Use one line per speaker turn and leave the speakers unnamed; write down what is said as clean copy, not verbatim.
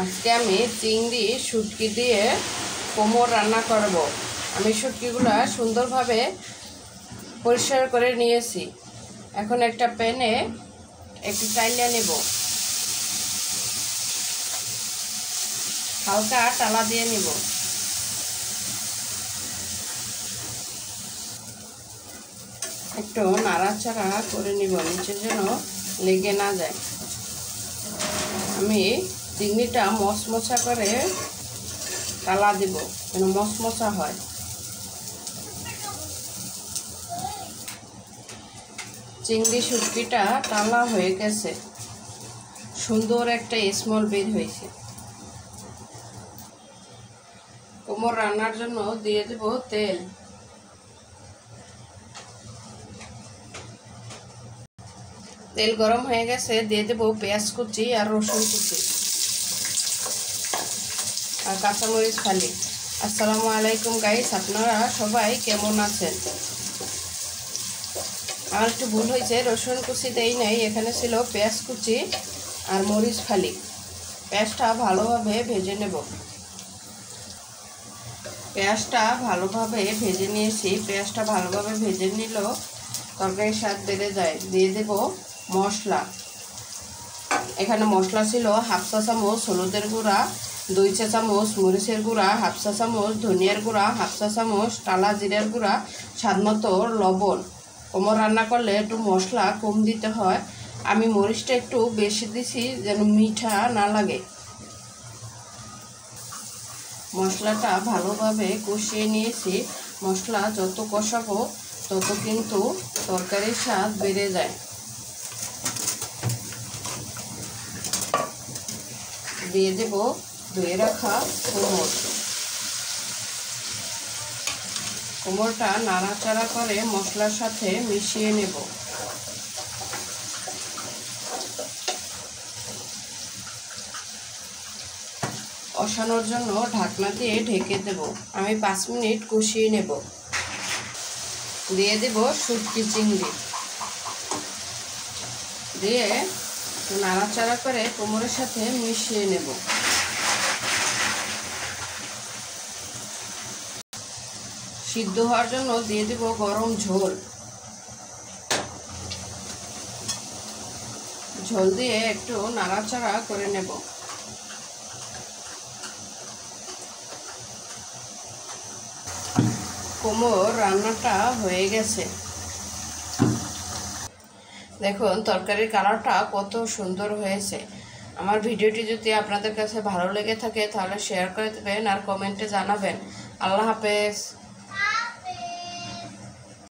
আজকে আমি চিংড়ি শুটকি দিয়ে কোমর রান্না করব। আমি শুটকিগুলো সুন্দরভাবে পরিষ্কার করে নিয়েছি। এখন একটা প্যানে একটু চাইলে নেব, হালকা টালা দিয়ে নিব। একটু নাড়াচাড়া করে নিব, নিচে যেন লেগে না যায়। আমি চিংড়িটা মশমশা করে টালা দিব, যেন মশমশা হয়। চিংড়ি শুটকিটা টালা হয়ে গেছে, সুন্দর একটা স্মেল বের হয়েছে। কোমর রান্নার জন্য দিয়ে দেব তেল। তেল গরম হয়ে গেছে, দিয়ে দেব পেঁয়াজ কুচি আর রসুন কুচি আর কাঁচামরিচ ফালি। আসসালামু আলাইকুম গাইস, আপনারা সবাই কেমন আছেন? আমার একটু ভুল হয়েছে, রসুন কুচি দেই নাই, এখানে ছিল পেঁয়াজ কুচি আর মরিচ ফালি। পেঁয়াজটা ভালোভাবে ভেজে নেব। পেঁয়াজটা ভালোভাবে ভেজে নিয়েছি। পেঁয়াজটা ভালোভাবে ভেজে নিল তরকারির স্বাদ বেড়ে যায়। দিয়ে দেব মশলা। এখানে মশলা ছিল হাফ চা চামচ হলুদের গুঁড়া, 2 চা চামচ মরিচের গুঁড়া, হাফ চা চামচ ধনিয়ার গুঁড়া, হাফ চা চামচ টালা জিরার গুঁড়া, স্বাদমতো লবণ। কোমর রান্না করলে একটু মশলা কম দিতে হয়। আমি মরিচটা একটু বেশি দিছি যেন মিঠা না লাগে। মশলাটা ভালোভাবে কষিয়ে নিয়েছি। মশলা যত কষাবো তত কিন্তু তরকারির স্বাদ বেড়ে যায়। দিয়ে দেব ধুয়ে রাখা কোমর। কোমরটা নাড়াচাড়া করে মশলার সাথে মিশিয়ে নেব। কষানোর জন্য ঢাকনা দিয়ে ঢেকে দেব। আমি 5 মিনিট কষিয়ে নেব। দিয়ে দেব শুটকি চিংড়ি, দিয়ে নাড়াচাড়া করে কোমরের সাথে মিশিয়ে নেব। সিদ্ধ হওয়ার জন্য দিয়ে দেব গরম ঝোল। ঝোল দিয়ে একটু নাড়াচাড়া করে নেব। কোমর রান্নাটা হয়ে গেছে। দেখুন তরকারির কালারটা কত সুন্দর হয়েছে। আমার ভিডিওটি যদি আপনাদের কাছে ভালো লেগে থাকে তাহলে শেয়ার করে দেবেন আর কমেন্টে জানাবেন। আল্লাহ হাফেজ।